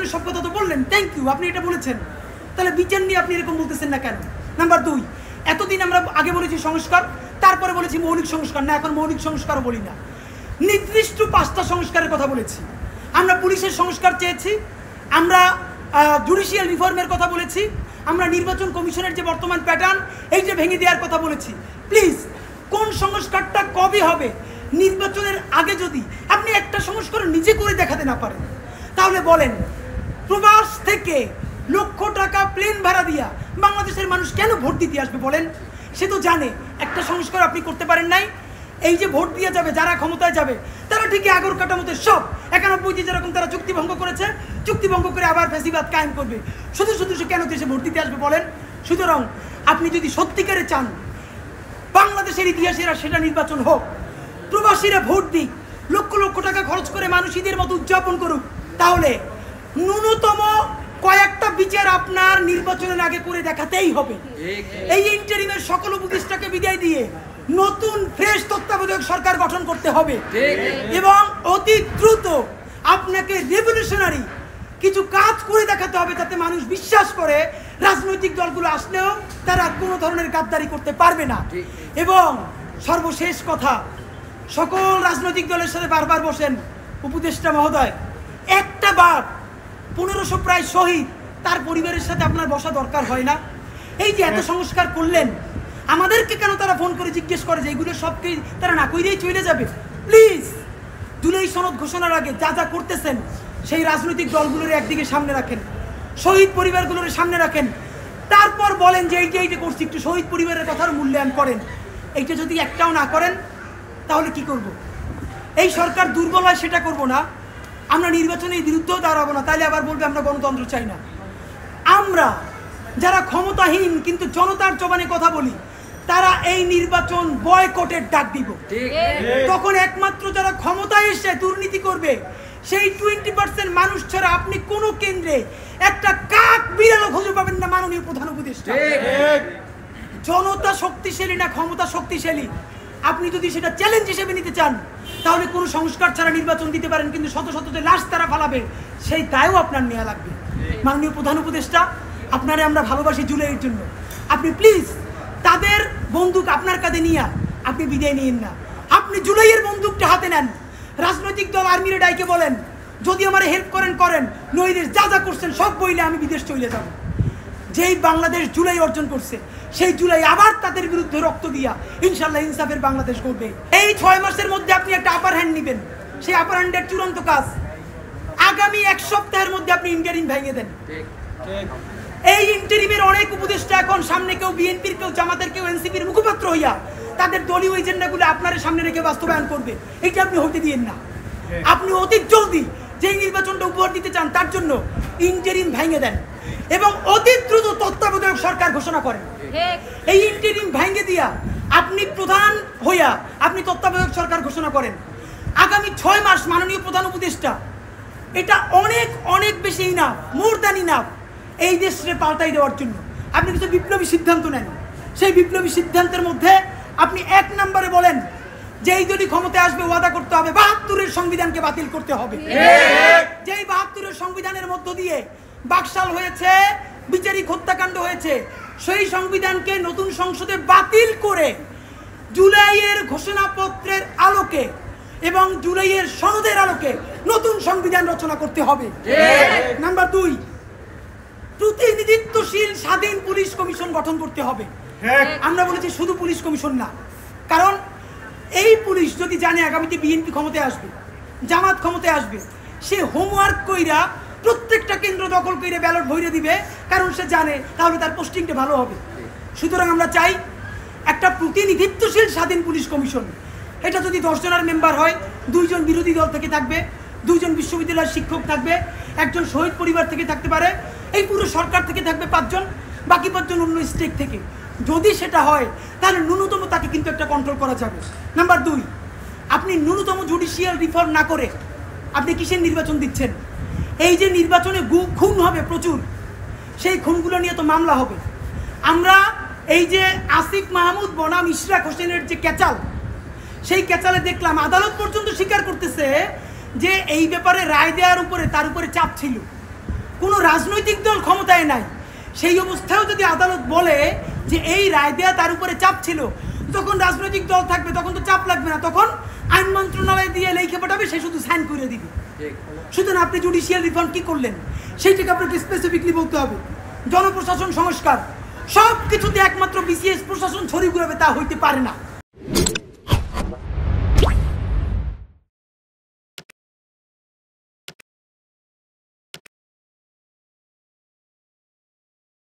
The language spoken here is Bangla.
নির্বাচনের সব কথা তো বললেন, থ্যাংক ইউ, আপনি এটা বলেছেন, তাহলে বিচার নিয়ে আপনি এরকম বলতেছেন না কেন? নাম্বার 2, এতদিন আমরা আগে বলেছি সংস্কার, তারপরে বলেছি মৌলিক সংস্কার, না এখন মৌলিক সংস্কারও বলি না, নির্দিষ্ট 5টা সংস্কারের কথা বলেছি। আমরা পুলিশের সংস্কার চেয়েছি, আমরা জুডিশিয়াল রিফর্মের কথা বলেছি, আমরা নির্বাচন কমিশনের যে বর্তমান প্যাটার্ন এই যে ভেঙে দেওয়ার কথা বলেছি। প্লিজ, কোন সংস্কারটা কবে হবে? নির্বাচনের আগে যদি আপনি একটা সংস্কার নিজে করে দেখাতে না পারেন, তাহলে বলেন প্রবাস থেকে লক্ষ টাকা প্লেন ভাড়া দিয়া বাংলাদেশের মানুষ কেন ভোট দিতে আসবে বলেন? সে তো জানে একটা সংস্কার আপনি করতে পারেন নাই। এই যে ভোট দিয়ে যাবে, যারা ক্ষমতায় যাবে তারা ঠিকই আগর কাটামতে সব 91 যেরকম তারা চুক্তিভঙ্গ করেছে, চুক্তিভঙ্গ করে আবার ফ্যাসিবাদ কায়েম করবে। শুধু সে কেন দেশে ভোট দিতে আসবে বলেন? সুতরাং আপনি যদি সত্যিকারে চান বাংলাদেশের ইতিহাসের সেটা নির্বাচন হোক, প্রবাসীরা ভোট দিক, লক্ষ লক্ষ টাকা খরচ করে মানুষ ঈদের মতো উদযাপন করুক, তাহলে ন্যূনতম কয়েকটা বিচার আপনার নির্বাচনের আগে করে দেখাতেই হবে। এই ইন্টারিমের সকল উপদেষ্টাকে বিদায় দিয়ে নতুন ফ্রেশ তত্ত্বাবধায়ক সরকার গঠন করতে হবে এবং অতি দ্রুত আপনাকে রেভলিউশনারি কিছু কাজ করে দেখাতে হবে, যাতে মানুষ বিশ্বাস করে রাজনৈতিক দলগুলো আসলেও তারা কোনো ধরনের গাদ্দারি করতে পারবে না। এবং সর্বশেষ কথা, সকল রাজনৈতিক দলের সাথে বারবার বসেন উপদেষ্টা মহোদয়, একটা বার 1500 প্রায় শহীদ তার পরিবারের সাথে আপনার বসা দরকার হয় না? এই যে এত সংস্কার করলেন, আমাদেরকে কেন তারা ফোন করে জিজ্ঞেস করে যে এগুলো সবকে তারা না কইরেই চলে যাবে? প্লিজ, জুলাই সনদ ঘোষণার আগে যা যা করতেছেন সেই রাজনৈতিক দলগুলোর একদিকে সামনে রাখেন, শহীদ পরিবারগুলোর সামনে রাখেন, তারপর বলেন যে এইটা করছি, একটু শহীদ পরিবারের কথার মূল্যায়ন করেন। এইটা যদি একটাও না করেন তাহলে কি করব? এই সরকার দুর্বল হয় সেটা করব না, আমরা নির্বাচনের বিরুদ্ধেও দাঁড়াবো না, তাহলে আবার বলবে আমরা গণতন্ত্র চাই না। আমরা যারা ক্ষমতাহীন কিন্তু জনতার জবানে কথা বলি, তারা এই নির্বাচন বয়কটের ডাক দিব। তখন একমাত্র যারা ক্ষমতায় এসে দুর্নীতি করবে সেই 20% মানুষ ছাড়া আপনি কোনো কেন্দ্রে একটা কাক বিড়ালও খুঁজে পাবেন না। মাননীয় প্রধান উপদেষ্টা, জনতা শক্তিশালী না ক্ষমতা শক্তিশালী, আপনি যদি সেটা চ্যালেঞ্জ হিসেবে নিতে চান তাহলে কোনো সংস্কার ছাড়া নির্বাচন দিতে পারেন, কিন্তু শত শত যে লাশ তারা ফালাবে সেই দায়ও আপনার নেওয়া লাগবে। মাননীয় প্রধান উপদেষ্টা, আপনারে আমরা ভালোবাসি জুলাইয়ের জন্য, আপনি প্লিজ তাদের বন্দুক আপনার কাঁধে নিয়ে আপনি বিদায় নিন না, আপনি জুলাইয়ের বন্দুকটা হাতে নেন। রাজনৈতিক দল আর্মিরে ডাইকে বলেন যদি আমার হেল্প করেন, নইলে যা যা করছেন সব বইলে আমি বিদেশ চলে যাব। যেই বাংলাদেশ জুলাই অর্জন করছে সেই জুলাই আবার তাদের বিরুদ্ধে রক্ত দিয়া ইনশাল্লাহ ইনসাফের বাংলাদেশ করবে। এই 6 মাসের মধ্যে আপনি একটা আপার হ্যান্ড নেবেন, সেই আপার হ্যান্ডের চূড়ান্ত কাজ আগামী 1 সপ্তাহের মধ্যে আপনি ইন্টারিম ভেঙে দেন। এই ইন্টারিমের অনেক উপদেষ্টা এখন সামনে কেউ বিএনপির, কেউ জামাতের, কেউ এনসিপির মুখপাত্র হইয়া তাদের দলীয় এজেন্ডাগুলো আপনার সামনে রেখে বাস্তবায়ন করবে, এটা আপনি হইতে দিয়েন না। আপনি অতি জলদি যেই নির্বাচনটা উপহার দিতে চান তার জন্য ইন্টারিম ভেঙে দেন এবং অতি দ্রুত তত্ত্বাবধায়ক সরকার ঘোষণা করেন। এই ইন্টারিম ভেঙে দিয়া আপনি প্রধান হইয়া আপনি তত্ত্বাবধায়ক সরকার ঘোষণা করেন। আগামী 6 মাস মাননীয় প্রধান উপদেষ্টা, এটা অনেক অনেক বেশি ইনাফ, মোর দ্যান ইনাফ এই দেশে পাল্টাই দেওয়ার জন্য। আপনি কিছু বিপ্লবী সিদ্ধান্ত নেন, সেই বিপ্লবী সিদ্ধান্তের মধ্যে আপনি 1 নম্বরে বলেন যে এই যদি ক্ষমতায় আসবে ওয়াদা করতে হবে 72-এর সংবিধানকে বাতিল করতে হবে। যেই 72-এর সংবিধানের মধ্য দিয়ে বাকশাল হয়েছে, বিচারিক হত্যাকাণ্ড হয়েছে, সেই সংবিধানকে নতুন সংসদে বাতিল করে জুলাইয়ের ঘোষণাপত্রের আলোকে এবং জুলাইয়ের সনদের আলোকে নতুন সংবিধান রচনা করতে হবে। নাম্বার 2, প্রতিনিধিত্বশীল স্বাধীন পুলিশ কমিশন গঠন করতে হবে। আমরা বলেছি শুধু পুলিশ কমিশন না, কারণ এই পুলিশ যদি জানে আগামীতে বিএনপি ক্ষমতায় আসবে, জামাত ক্ষমতায় আসবে, সে হোমওয়ার্ক কইরা প্রত্যেকটা কেন্দ্র দখল করে ব্যালট ভরে দিবে, কারণ সে জানে তাহলে তার পোস্টিংটা ভালো হবে। সুতরাং আমরা চাই একটা প্রতিনিধিত্বশীল স্বাধীন পুলিশ কমিশন। এটা যদি 10 জনের মেম্বার হয়, 2 জন বিরোধী দল থেকে থাকবে, 2 জন বিশ্ববিদ্যালয়ের শিক্ষক থাকবে, 1 জন শহীদ পরিবার থেকে থাকতে পারে, এই পুরো সরকার থেকে থাকবে 5 জন, বাকি 5 জন অন্য স্টেট থেকে। যদি সেটা হয় তাহলে ন্যূনতম তাকে কিন্তু একটা কন্ট্রোল করা যাবে। নাম্বার 2, আপনি ন্যূনতম জুডিশিয়াল রিফর্ম না করে আপনি কিসের নির্বাচন দিচ্ছেন? এই যে নির্বাচনে খুন হবে প্রচুর, সেই খুনগুলো নিয়ে তো মামলা হবে। আমরা এই যে আসিফ মাহমুদ বনাম ইশরাক হোসেনের যে ক্যাচাল, সেই ক্যাচালে দেখলাম আদালত পর্যন্ত স্বীকার করতেছে যে এই ব্যাপারে রায় দেওয়ার উপরে তার উপরে চাপ ছিল। কোনো রাজনৈতিক দল ক্ষমতায় নাই, সেই অবস্থায়ও যদি আদালত বলে যে এই রায় দেওয়া তার উপরে চাপ ছিল, যখন রাজনৈতিক দল থাকবে তখন তো চাপ লাগবে না, তখন আইন মন্ত্রণালয় দিয়ে লেখে পাঠাবে, সে শুধু সাইন করে দিবে। সুতরাং আপনি জুডিশিয়াল রিফর্ম কি করলেন সেইটাকে আপনাকে স্পেসিফিকলি বলতে হবে। জনপ্রশাসন সংস্কার সব কিছুতে একমাত্র বিসিএস প্রশাসন ছড়ি ঘুরাবে তা হইতে পারে না।